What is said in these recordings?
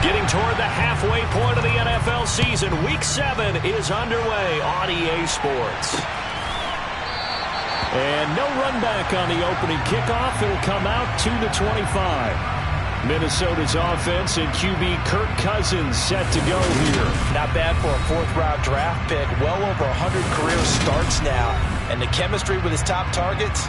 Getting toward the halfway point of the NFL season. Week 7 is underway on EA Sports. And no run back on the opening kickoff. It'll come out to the 25. Minnesota's offense and QB Kirk Cousins set to go here. Not bad for a fourth-round draft pick. Well over 100 career starts now. And the chemistry with his top targets,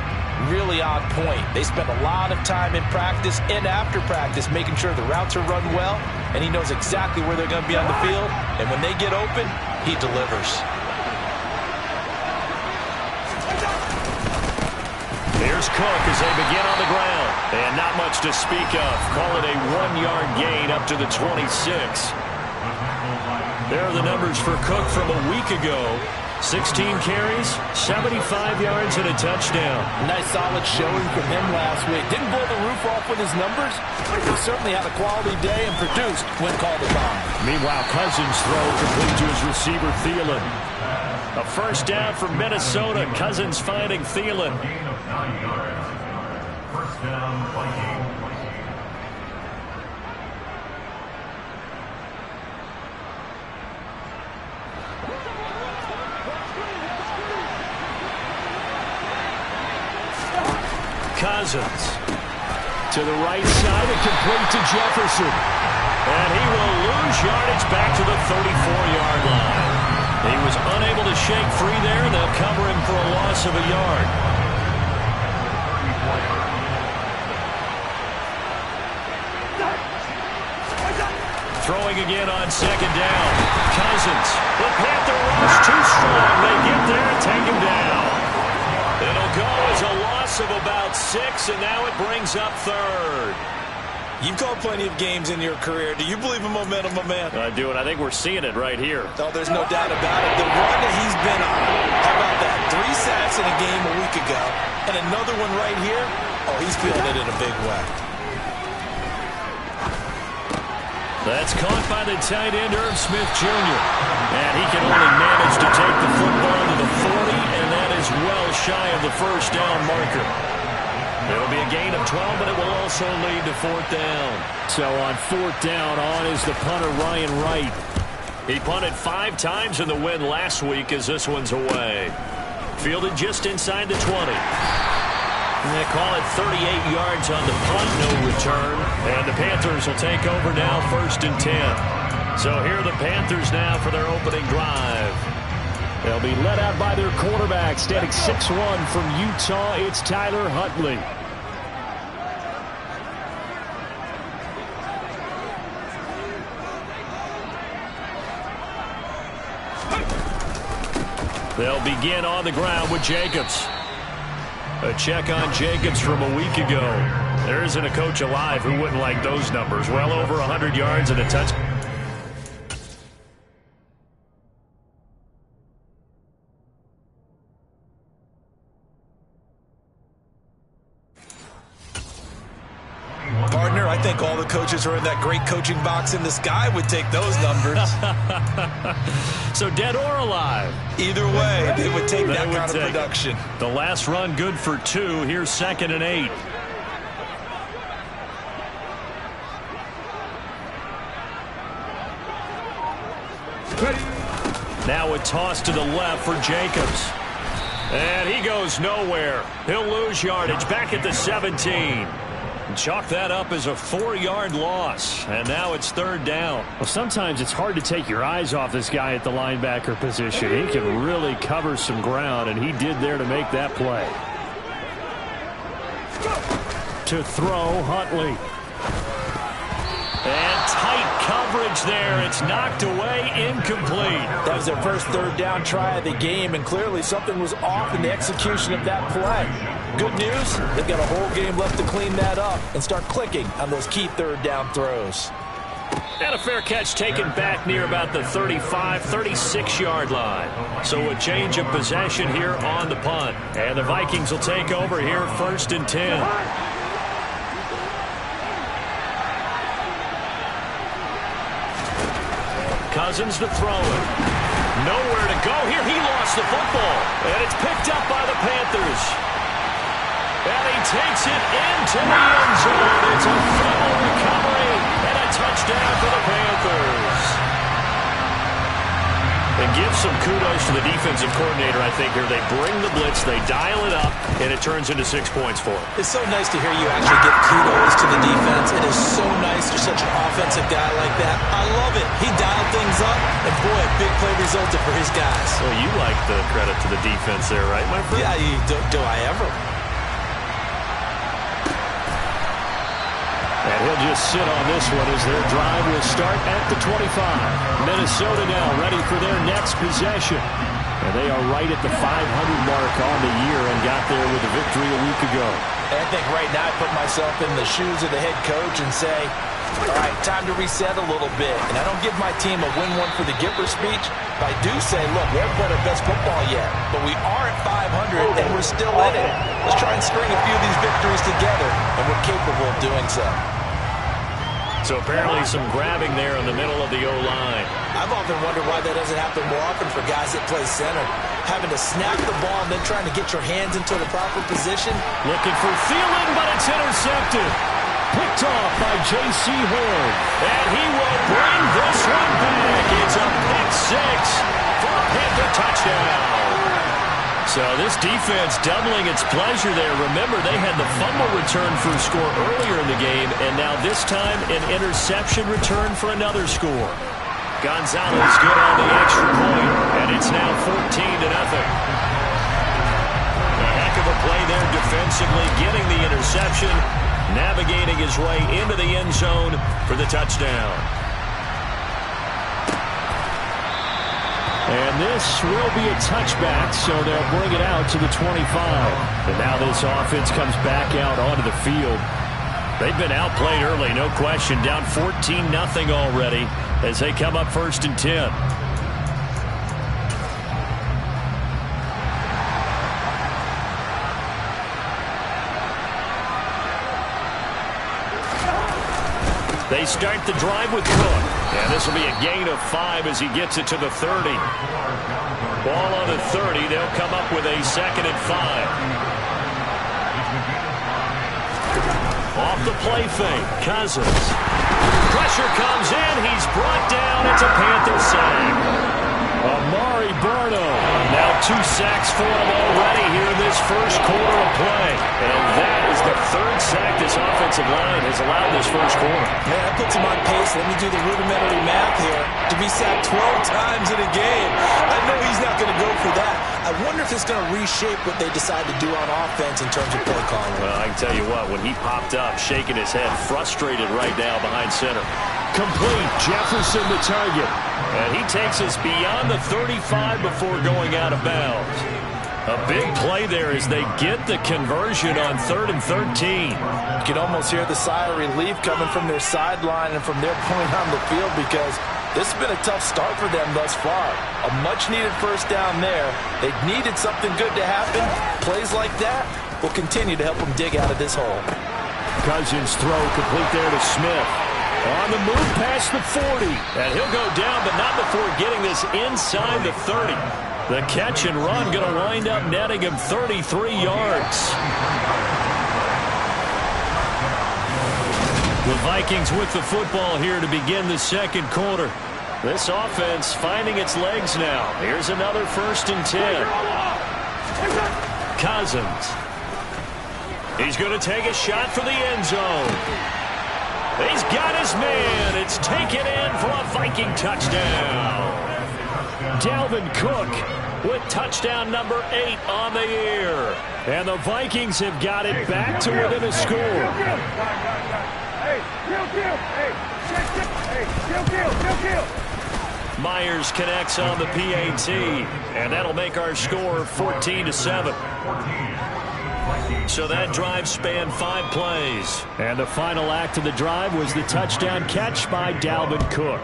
really on point. They spend a lot of time in practice and after practice making sure the routes are run well, and he knows exactly where they're going to be on the field. And when they get open, he delivers. Here's Cook as they begin on the ground. And not much to speak of. Call it a 1-yard gain up to the 26. There are the numbers for Cook from a week ago. 16 carries, 75 yards, and a touchdown. Nice solid showing from him last week. Didn't blow the roof off with his numbers. He certainly had a quality day and produced when called upon. Meanwhile, Cousins' throw complete to his receiver, Thielen. A first down for Minnesota. Cousins finding Thielen. First down, Vikings. Cousins to the right side and complete to Jefferson. And he will lose yardage back to the 34-yard line. He was unable to shake free there, and they'll cover him for a loss of a yard. Throwing again on second down. Cousins. The Panther rush too strong. They get there and take him down. It'll go as a loss of about 6, and now it brings up third. You've called plenty of games in your career. Do you believe in momentum, my man? I do, and I think we're seeing it right here. Oh, there's no doubt about it. The run that he's been on. How about that? 3 sacks in a game a week ago, and another one right here. Oh, he's feeling it in a big way. That's caught by the tight end, Irv Smith Jr. And he can only manage to take the football to the 40, and that is well shy of the first down marker. It'll be a gain of 12, but it will also lead to 4th down. So on 4th down, on is the punter, Ryan Wright. He punted 5 times in the win last week as this one's away. Fielded just inside the 20. They call it 38 yards on the punt, no return. And the Panthers will take over now, 1st and 10. So here are the Panthers now for their opening drive. They'll be led out by their quarterback, standing 6'1" from Utah. It's Tyler Huntley. They'll begin on the ground with Jacobs. A check on Jacobs from a week ago. There isn't a coach alive who wouldn't like those numbers. Well over 100 yards and a touch. Partner, I think all the coaches who are in that great coaching box in the sky would take those numbers. So dead or alive? Either way, they would take that kind of production. The last run good for 2. Here's 2nd and 8. Now a toss to the left for Jacobs. And he goes nowhere. He'll lose yardage back at the 17. Chalk that up as a 4-yard loss. And now it's 3rd down. Well, sometimes it's hard to take your eyes off this guy at the linebacker position. He can really cover some ground, and he did there to make that play. To throw, Huntley. And tight coverage there. It's knocked away, incomplete. That was their first 3rd down try of the game, and clearly something was off in the execution of that play. Good news, they've got a whole game left to clean that up and start clicking on those key 3rd down throws. And a fair catch taken back near about the 35, 36-yard line. So a change of possession here on the punt. And the Vikings will take over here, 1st and 10. Cousins to throw it. Nowhere to go here. He lost the football. And it's picked up by the Panthers. And he takes it into the end zone. It's a fumble recovery and a touchdown for the Panthers. give some kudos to the defensive coordinator, I think, here. They bring the blitz, they dial it up, and it turns into 6 points for them. It's so nice to hear you actually give kudos to the defense. It is so nice. You're such an offensive guy like that. I love it. He dialed things up, and boy, a big play resulted for his guys. Well, you like the credit to the defense there, right, my friend? Yeah, do I ever? And he'll just sit on this one as their drive will start at the 25. Minnesota now ready for their next possession. And they are right at the 500 mark on the year and got there with a victory a week ago. And I think right now I put myself in the shoes of the head coach and say, all right, time to reset a little bit. And I don't give my team a win one for the Gipper speech, but I do say, look, we haven't played our best football yet, but we are at 500 and we're still in it. Let's try and string a few of these victories together, and we're capable of doing so. So apparently some grabbing there in the middle of the O-line. I've often wondered why that doesn't happen more often for guys that play center. Having to snap the ball and then trying to get your hands into the proper position. Looking for Thielen, but it's intercepted. Picked off by J.C. Horn. And he will bring this one back. It's a pick six for a Panther touchdown. So this defense doubling its pleasure there. Remember, they had the fumble return for a score earlier in the game, and now this time an interception return for another score. Gonzalez good on the extra point, and it's now 14-0. A heck of a play there defensively, getting the interception, navigating his way into the end zone for the touchdown. And this will be a touchback, so they'll bring it out to the 25. And now this offense comes back out onto the field. They've been outplayed early, no question. Down 14-0 already as they come up 1st and 10. They start the drive with Cook. And this will be a gain of 5 as he gets it to the 30. Ball on the 30. They'll come up with a 2nd and 5. Off the play fake. Cousins. Pressure comes in. He's brought down. It's a Panther sack. Amari Barno. Now 2 sacks for him already here in this first quarter of play. And that is the 3rd sack this offensive line has allowed this first quarter. Man, that puts him on pace. Let me do the rudimentary math here. To be sacked 12 times in a game. I know he's not going to go for that. I wonder if it's going to reshape what they decide to do on offense in terms of play calling. Well, I can tell you what, when he popped up, shaking his head, frustrated right now behind center. Complete. Jefferson the target. And he takes us beyond the 35 before going out of bounds. A big play there as they get the conversion on 3rd and 13. You can almost hear the sigh of relief coming from their sideline and from their point on the field because this has been a tough start for them thus far. A much-needed first down there. They needed something good to happen. Plays like that will continue to help them dig out of this hole. Cousins throw complete there to Smith. On the move past the 40. And he'll go down, but not before getting this inside the 30. The catch and run going to wind up netting him 33 yards. The Vikings with the football here to begin the second quarter. This offense finding its legs now. Here's another 1st and 10. Cousins. He's going to take a shot for the end zone. He's got his man. It's taken in for a Viking touchdown. Dalvin Cook with touchdown number 8 on the year. And the Vikings have got it back to within a score. Myers connects on the PAT. And that'll make our score 14-7. So that drive spanned 5 plays. And the final act of the drive was the touchdown catch by Dalvin Cook.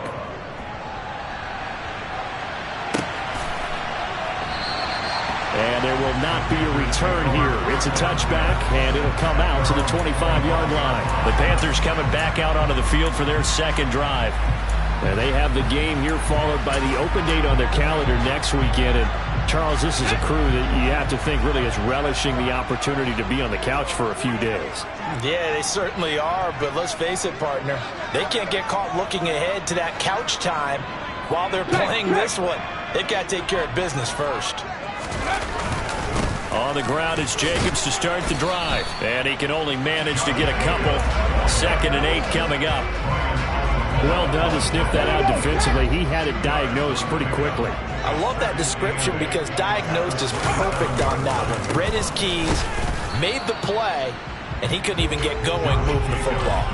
And there will not be a return here. It's a touchback, and it'll come out to the 25-yard line. The Panthers coming back out onto the field for their second drive. And they have the game here followed by the open date on their calendar next weekend. And Charles, this is a crew that you have to think really is relishing the opportunity to be on the couch for a few days. Yeah, they certainly are, but let's face it, partner. They can't get caught looking ahead to that couch time while they're playing this one, they've got to take care of business first. On the ground, it's Jacobs to start the drive. And he can only manage to get a couple. 2nd and 8 coming up. Well done to sniff that out defensively. He had it diagnosed pretty quickly. I love that description because diagnosed is perfect on that one. Read his keys, made the play, and he couldn't even get going moving the football.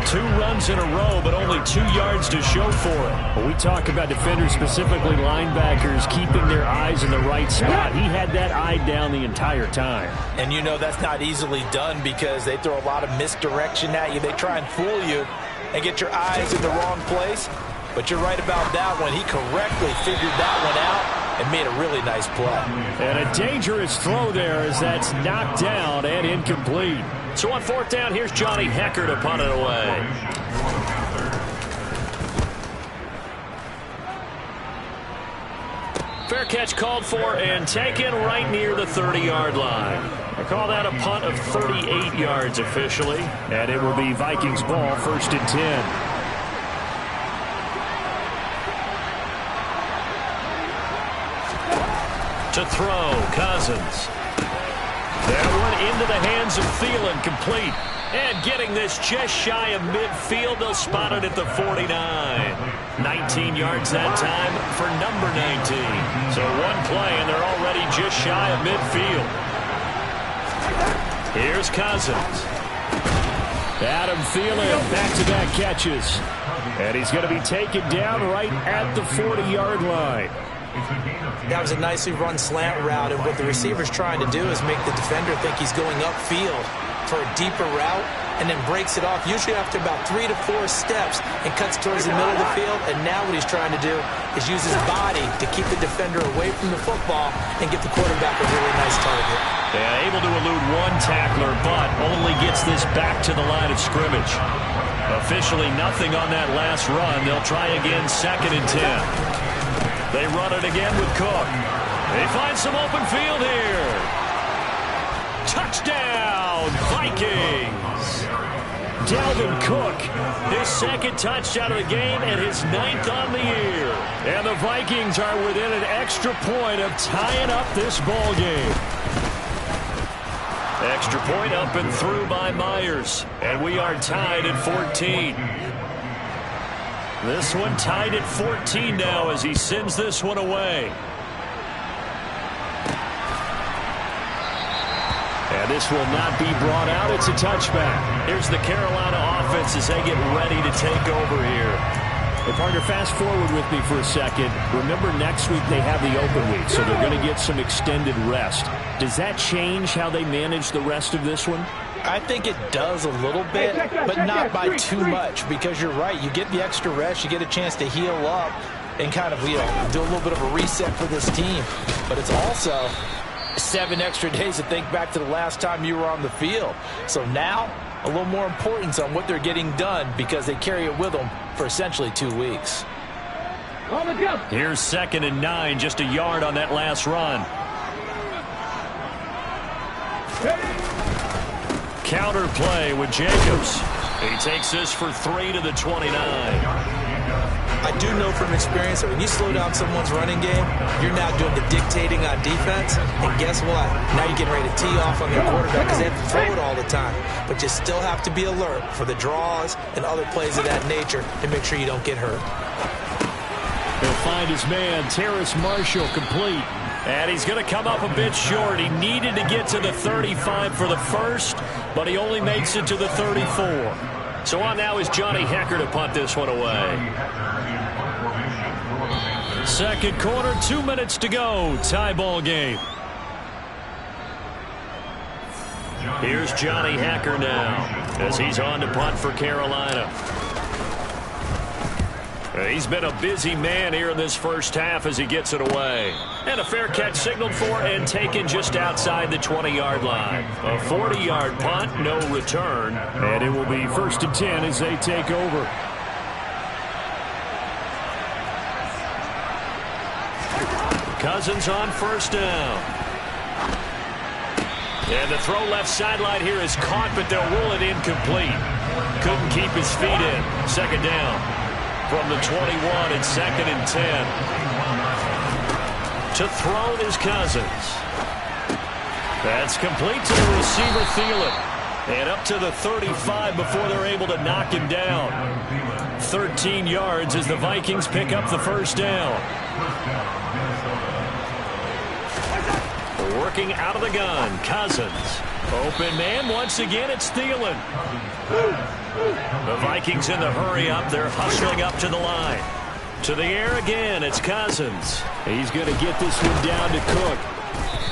2 runs in a row, but only 2 yards to show for it. When we talk about defenders, specifically linebackers, keeping their eyes in the right spot, he had that eye down the entire time. And you know that's not easily done because they throw a lot of misdirection at you. They try and fool you and get your eyes in the wrong place. But you're right about that one. He correctly figured that one out and made a really nice play. And a dangerous throw there as that's knocked down and incomplete. So on 4th down, here's Johnny Hekker to punt it away. Fair catch called for and taken right near the 30-yard line. I call that a punt of 38 yards officially. And it will be Vikings ball, 1st and 10. To throw, Cousins. That one into the hands of Thielen, complete. And getting this just shy of midfield, they'll spot it at the 49. 19 yards that time for number 19. So one play, and they're already just shy of midfield. Here's Cousins. Adam Thielen, back-to-back catches. And he's going to be taken down right at the 40-yard line. That was a nicely run slant route, and what the receiver's trying to do is make the defender think he's going upfield for a deeper route and then breaks it off, usually after about 3 to 4 steps, and cuts towards the middle of the field. And now what he's trying to do is use his body to keep the defender away from the football and get the quarterback a really nice target. Yeah, able to elude one tackler, but only gets this back to the line of scrimmage. Officially nothing on that last run. They'll try again, 2nd and 10. They run it again with Cook. They find some open field here. Touchdown, Vikings. Dalvin Cook, his 2nd touchdown of the game and his 9th on the year. And the Vikings are within an extra point of tying up this ball game. Extra point up and through by Myers. And we are tied at 14. This one tied at 14 now as he sends this one away. And this will not be brought out. It's a touchback. Here's the Carolina offense as they get ready to take over here. Hey, partner, fast forward with me for a second. Remember, next week they have the open week, so they're going to get some extended rest. Does that change how they manage the rest of this one? I think it does a little bit, but not by too much, because you're right. You get the extra rest. You get a chance to heal up and kind of, do a little bit of a reset for this team. But it's also 7 extra days to think back to the last time you were on the field. So now, a little more importance on what they're getting done because they carry it with them for essentially 2 weeks. Here's 2nd and 9, just a yard on that last run. Counter play with Jacobs. He takes this for 3 to the 29. I do know from experience that when you slow down someone's running game, you're now doing the dictating on defense. And guess what? Now you're getting ready to tee off on their quarterback because they have to throw it all the time. But you still have to be alert for the draws and other plays of that nature to make sure you don't get hurt. He'll find his man, Terrace Marshall, complete. And he's going to come up a bit short. He needed to get to the 35 for the first, but he only makes it to the 34. So on now is Johnny Hekker to punt this one away. Second quarter, 2 minutes to go. Tie ball game. Here's Johnny Hekker now as he's on to punt for Carolina. He's been a busy man here in this first half as he gets it away. And a fair catch signaled for and taken just outside the 20-yard line. A 40-yard punt, no return. And it will be 1st and 10 as they take over. Cousins on 1st down. And the throw left sideline here is caught, but they'll rule it incomplete. Couldn't keep his feet in. 2nd down. from the 21. It's 2nd and 10. To throw is Cousins. That's complete to the receiver, Thielen. And up to the 35 before they're able to knock him down. 13 yards as the Vikings pick up the first down. Working out of the gun, Cousins. Open man, once again, it's Thielen. The Vikings in the hurry up. They're hustling up to the line. To the air again, it's Cousins. He's going to get this one down to Cook.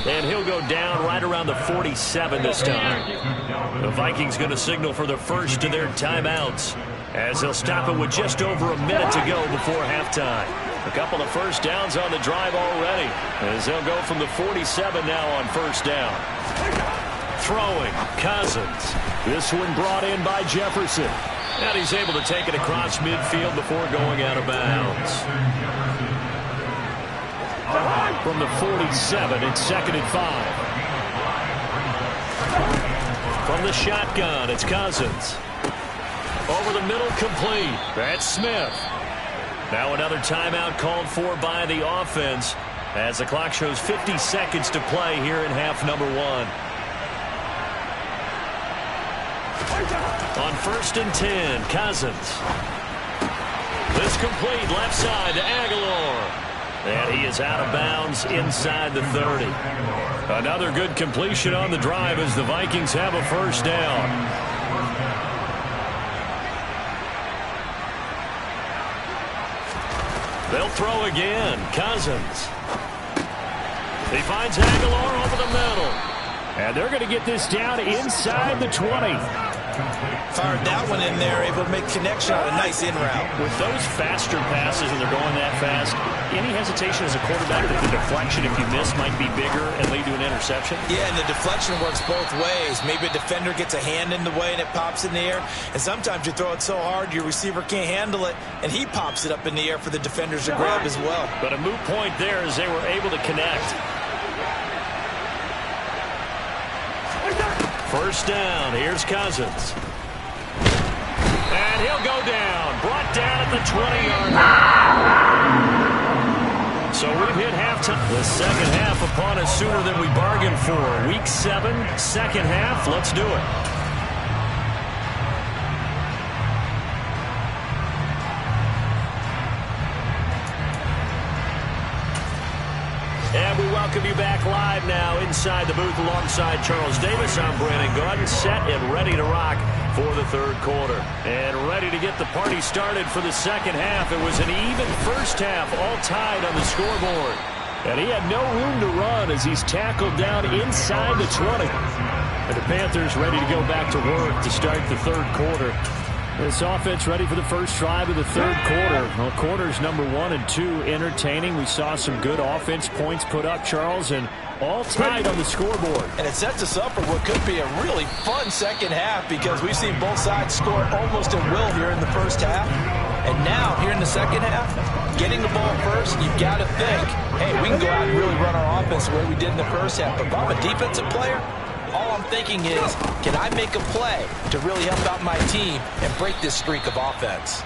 And he'll go down right around the 47 this time. The Vikings going to signal for the first of their timeouts, as they'll stop it with just over a minute to go before halftime. A couple of first downs on the drive already, as they'll go from the 47 now on first down. Throwing, Cousins. This one brought in by Jefferson. And he's able to take it across midfield before going out of bounds. From the 47, it's 2nd and 5. From the shotgun, it's Cousins. Over the middle, complete. That's Smith. Now another timeout called for by the offense, as the clock shows 50 seconds to play here in half number 1. On 1st and 10, Cousins. This complete, left side to Aguilar. And he is out of bounds inside the 30. Another good completion on the drive as the Vikings have a first down. They'll throw again. Cousins. He finds Aguilar over the middle. And they're going to get this down inside the 20. Fired that one in there, able to make connection on a nice in route. With those faster passes and they're going that fast, any hesitation as a quarterback that the deflection, if you miss, might be bigger and lead to an interception? Yeah, and the deflection works both ways. Maybe a defender gets a hand in the way and it pops in the air. And sometimes you throw it so hard your receiver can't handle it, and he pops it up in the air for the defenders to grab as well. But a moot point there as they were able to connect. First down, here's Cousins. And he'll go down, brought down at the 20-yard line. So we've hit halftime. The second half upon us sooner than we bargained for. Week 7, second half, let's do it. And we welcome you back live now inside the booth alongside Charles Davis. I'm Brandon Gaudin, set and ready to rock for the third quarter. And ready to get the party started for the second half. It was an even first half, all tied on the scoreboard. And he had no room to run as he's tackled down inside the 20. And the Panthers ready to go back to work to start the third quarter. This offense ready for the first drive of the third quarter. Well, quarters number 1 and 2 entertaining. We saw some good offense points put up, Charles, and all tied on the scoreboard. And it sets us up for what could be a really fun second half, because we've seen both sides score almost at will here in the first half. And now, here in the second half, getting the ball first, you've got to think, hey, we can go out and really run our offense the way we did in the first half. But if I'm a defensive player, all I'm thinking is, can I make a play to really help out my team and break this streak of offense?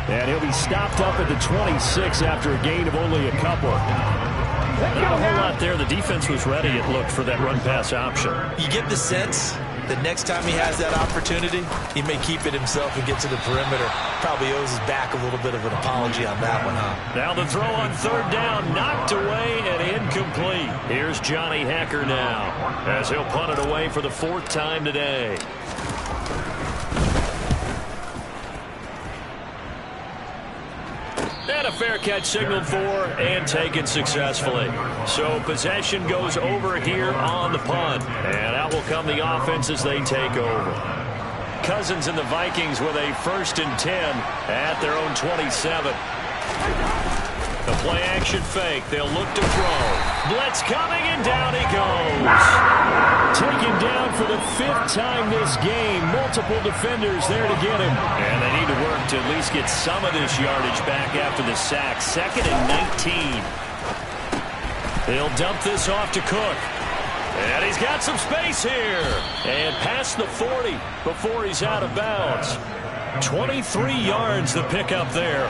And he'll be stopped up at the 26 after a gain of only a couple. Not a whole lot there. The defense was ready, it looked, for that run-pass option. You get the sense that next time he has that opportunity, he may keep it himself and get to the perimeter. Probably owes his back a little bit of an apology on that one, huh? Now the throw on third down, knocked away and incomplete. Here's Johnny Hekker now, as he'll punt it away for the 4th time today. And a fair catch signaled for and taken successfully. So possession goes over here on the punt. And out will come the offense as they take over. Cousins and the Vikings with a 1st and 10 at their own 27. The play action fake. They'll look to throw. Blitz coming and down he goes. Taken down for the 5th time this game. Multiple defenders there to get him. And they need to work to at least get some of this yardage back after the sack. 2nd and 19. They'll dump this off to Cook. And he's got some space here. And past the 40 before he's out of bounds. 23 yards the pickup there.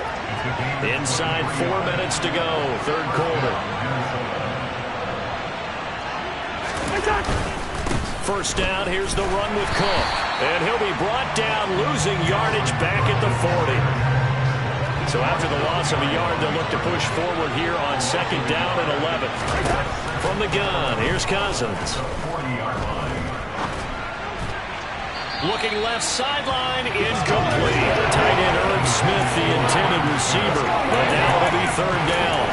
Inside 4 minutes to go, third quarter. First down, here's the run with Cook. And he'll be brought down, losing yardage back at the 40. So after the loss of a yard, they'll look to push forward here on second down and 11. From the gun, here's Cousins. Looking left sideline, incomplete. Tight end Irv Smith, the intended receiver. But now it'll be third down.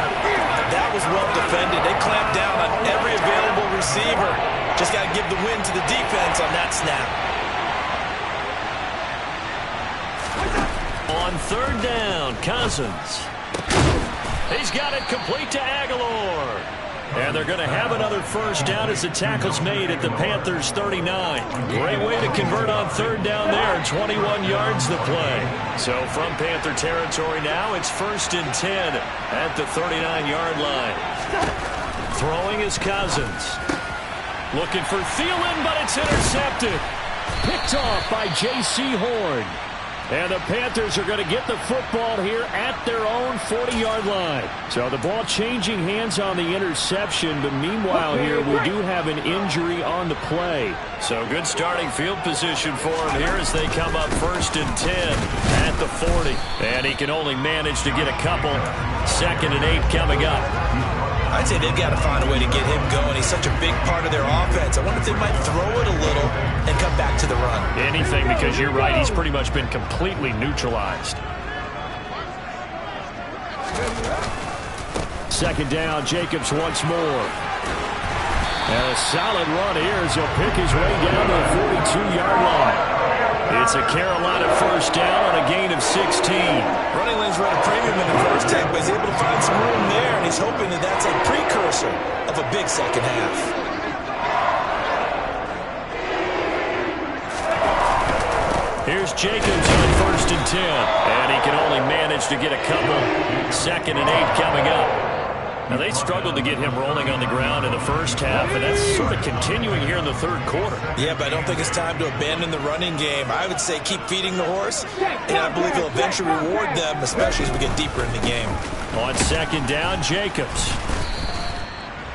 That was well defended. They clamped down on every available receiver. Just got to give the win to the defense on that snap. On third down, Cousins. He's got it complete to Aguilar. And they're going to have another first down as the tackle's made at the Panthers' 39. Great way to convert on third down there. 21 yards the play. So from Panther territory now, it's 1st and 10 at the 39-yard line. Throwing is Cousins. Looking for Thielen, but it's intercepted. Picked off by J.C. Horn. And the Panthers are going to get the football here at their own 40-yard line. So the ball changing hands on the interception, but meanwhile here we do have an injury on the play. So good starting field position for him here as they come up 1st and 10 at the 40. And he can only manage to get a couple. 2nd and 8 coming up. I'd say they've got to find a way to get him going. He's such a big part of their offense. I wonder if they might throw it a little and come back to the run. Anything, because you're right. He's pretty much been completely neutralized. Second down, Jacobs once more. And a solid run here as he'll pick his way down to the 42-yard line. It's a Carolina first down on a gain of 16. Running lanes were at a premium in the first half, but he's able to find some room there, and he's hoping that that's a precursor of a big second half. Here's Jacobs on 1st and 10, and he can only manage to get a couple. 2nd and 8 coming up. Now, they struggled to get him rolling on the ground in the first half, and that's sort of continuing here in the third quarter. Yeah, but I don't think it's time to abandon the running game. I would say keep feeding the horse, and I believe he'll eventually reward them, especially as we get deeper in the game. On second down, Jacobs.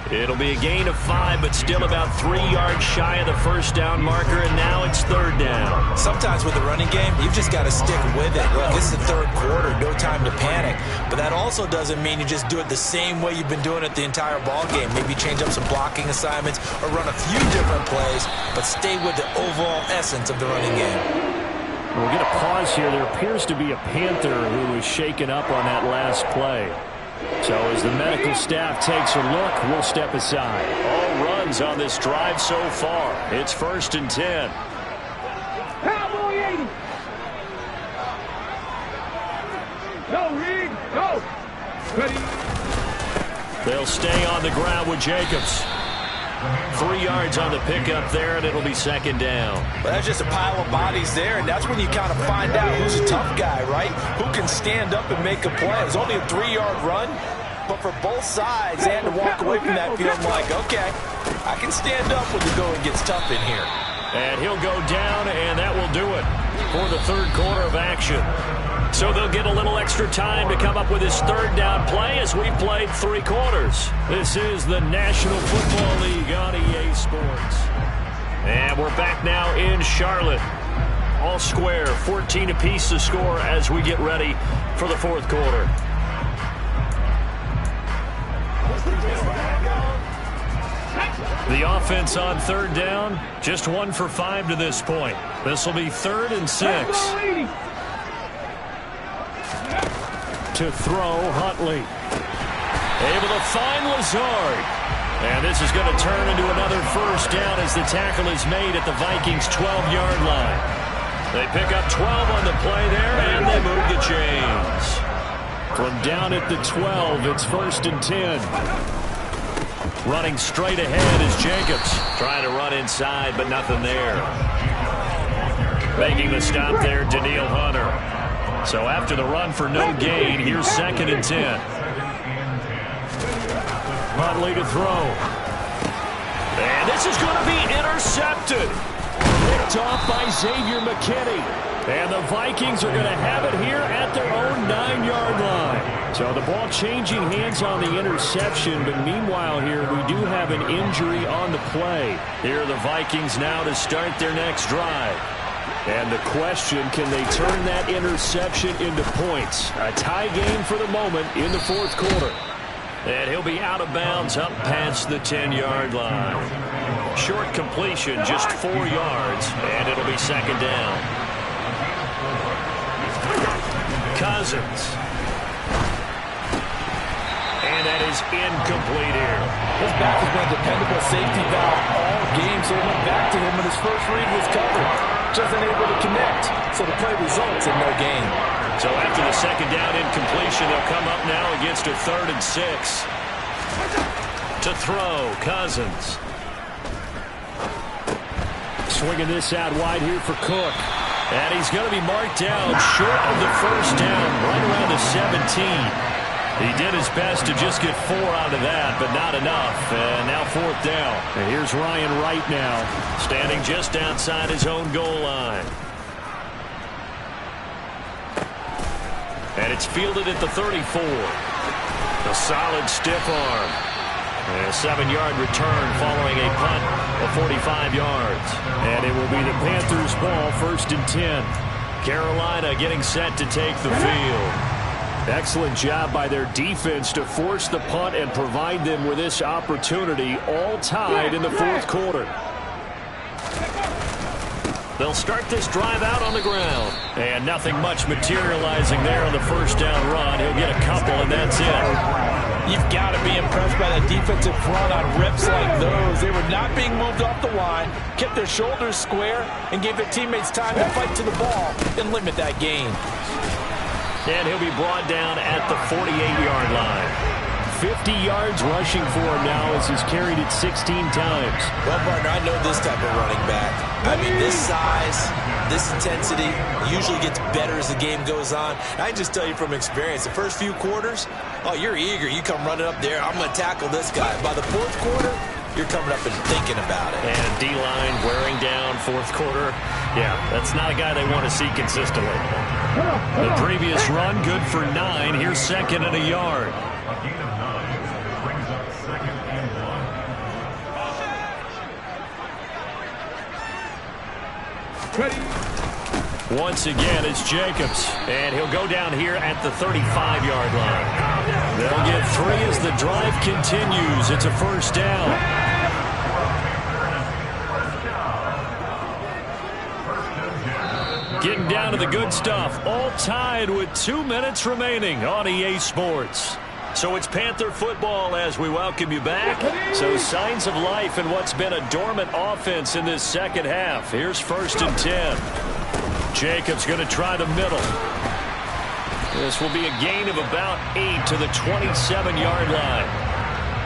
It'll be a gain of 5, but still about 3 yards shy of the first down marker, and now it's third down. Sometimes with the running game, you've just got to stick with it. Look, this is the third quarter, no time to panic. But that also doesn't mean you just do it the same way you've been doing it the entire ball game. Maybe change up some blocking assignments or run a few different plays, but stay with the overall essence of the running game. We'll get a pause here. There appears to be a Panther who was shaken up on that last play. So as the medical staff takes a look, we'll step aside. All runs on this drive so far. It's 1st and 10. Cowboy 80. Go, Reed. Go. Ready. They'll stay on the ground with Jacobs. 3 yards on the pickup there, and it'll be second down. Well, that's just a pile of bodies there, and that's when you kind of find out who's a tough guy, right? Who can stand up and make a play. It was only a 3-yard run, but for both sides, they had to walk away from that feeling like, okay, I can stand up when the going gets tough in here. And he'll go down, and that will do it for the third quarter of action. So they'll get a little extra time to come up with his third down play as we played 3 quarters. This is the National Football League on EA Sports. And we're back now in Charlotte. All square, 14 apiece to score as we get ready for the fourth quarter. The offense on third down, just 1 for 5 to this point. This will be 3rd and 6. To throw, Huntley. Able to find Lazard. And this is going to turn into another first down as the tackle is made at the Vikings' 12-yard line. They pick up 12 on the play there, and they move the chains. From down at the 12, it's 1st and 10. Running straight ahead is Jacobs. Trying to run inside, but nothing there. Making the stop there, Danielle Hunter. So after the run for no gain, here's 2nd and 10. Huntley to throw. And this is going to be intercepted. Picked off by Xavier McKinney. And the Vikings are going to have it here at their own 9-yard line. So the ball changing hands on the interception, but meanwhile here we do have an injury on the play. Here are the Vikings now to start their next drive. And the question, can they turn that interception into points? A tie game for the moment in the fourth quarter. And he'll be out of bounds up past the 10-yard line. Short completion, just 4 yards, and it'll be second down. Cousins. And that is incomplete here. His back has been a dependable safety valve all game, so it went back to him when his first read was covered. Just unable to connect, so the play results in no gain. So after the second down incompletion, they'll come up now against a 3rd and 6. To throw, Cousins. Swinging this out wide here for Cook. And he's going to be marked down short of the first down, right around the 17. He did his best to just get 4 out of that, but not enough. And now 4th down. And here's Ryan Wright now, standing just outside his own goal line. And it's fielded at the 34. A solid stiff arm. And a 7-yard return following a punt of 45 yards. And it will be the Panthers' ball, 1st and 10. Carolina getting set to take the field. Excellent job by their defense to force the punt and provide them with this opportunity, all tied in the fourth quarter. They'll start this drive out on the ground. And nothing much materializing there on the first down run. He'll get a couple, and that's it. You've got to be impressed by that defensive front on rips like those. They were not being moved off the line, kept their shoulders square, and gave their teammates time to fight to the ball and limit that gain. And he'll be brought down at the 48-yard line. 50 yards rushing for him now as he's carried it 16 times. Well, partner, I know this type of running back. I mean, this size, this intensity usually gets better as the game goes on. I can just tell you from experience, the first few quarters, oh, you're eager. You come running up there, I'm going to tackle this guy. By the fourth quarter, you're coming up and thinking about it. And D-line wearing down fourth quarter. Yeah, that's not a guy they want to see consistently. The previous run, good for 9. Here's 2nd and a yard. A gain of 9 brings up 2nd and 1. Ready. Once again, it's Jacobs. And he'll go down here at the 35-yard line. They'll get 3 as the drive continues. It's a first down. Getting down to the good stuff. All tied with 2 minutes remaining on EA Sports. So it's Panther football as we welcome you back. So signs of life in what's been a dormant offense in this second half. Here's 1st and 10. Jacobs going to try the middle. This will be a gain of about 8 to the 27-yard line.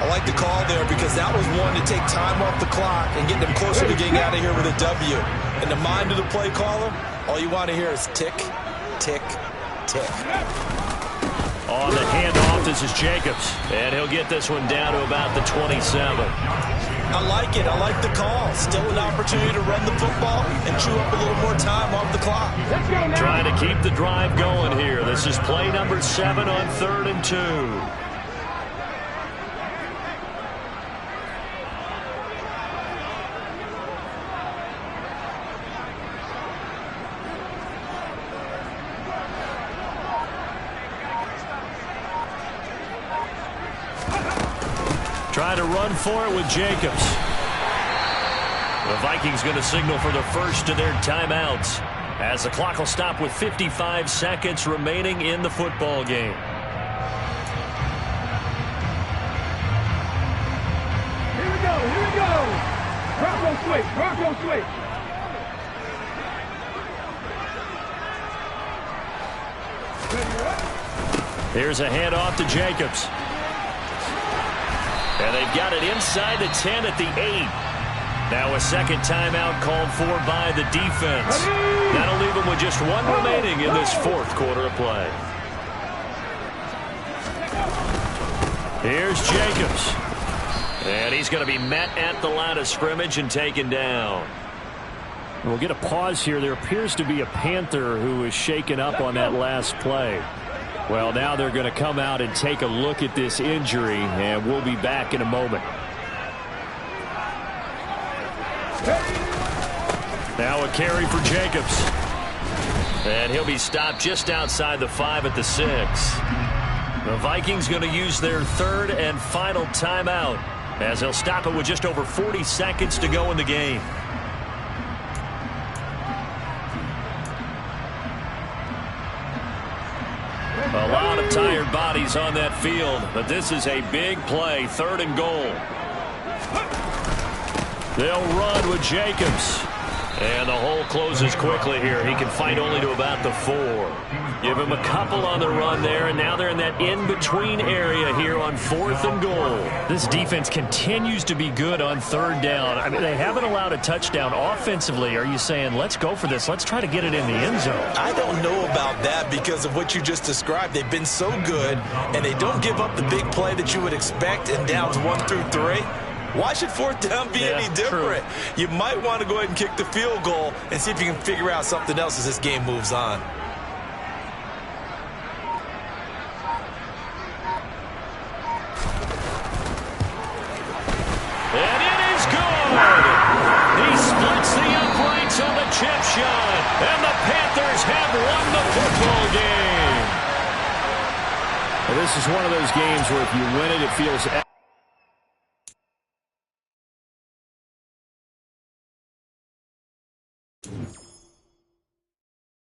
I like the call there because that was one to take time off the clock and get them closer to getting out of here with a W. In the mind of the play caller, all you want to hear is tick, tick, tick. On the handoff, this is Jacobs. And he'll get this one down to about the 27. I like it. I like the call. Still an opportunity to run the football and chew up a little more time off the clock. Trying to keep the drive going here. This is play number 7 on 3rd and 2. Try to run for it with Jacobs. The Vikings going to signal for the first of their timeouts as the clock will stop with 55 seconds remaining in the football game. Here we go. Here we go. Bronco switch. Bronco switch. Here's a handoff to Jacobs. And they've got it inside the 10 at the 8. Now a second timeout called for by the defense. That'll leave them with just 1 remaining in this fourth quarter of play. Here's Jacobs. And he's going to be met at the line of scrimmage and taken down. We'll get a pause here. There appears to be a Panther who is shaken up on that last play. Well, now they're going to come out and take a look at this injury, and we'll be back in a moment. Now a carry for Jacobs. And he'll be stopped just outside the 5 at the 6. The Vikings going to use their third and final timeout as they'll stop it with just over 40 seconds to go in the game. A lot of tired bodies on that field, but this is a big play, 3rd and goal. They'll run with Jacobs. And the hole closes quickly here. He can fight only to about the 4. Give him a couple on the run there, and now they're in that in-between area here on 4th and goal. This defense continues to be good on 3rd down. I mean, they haven't allowed a touchdown offensively. Are you saying, let's go for this? Let's try to get it in the end zone. I don't know about that because of what you just described. They've been so good, and they don't give up the big play that you would expect in downs 1 through 3. Why should 4th down be any different? True. You might want to go ahead and kick the field goal and see if you can figure out something else as this game moves on. And it is good! He splits the uprights on the chip shot, and the Panthers have won the football game. Well, this is one of those games where if you win it, it feels...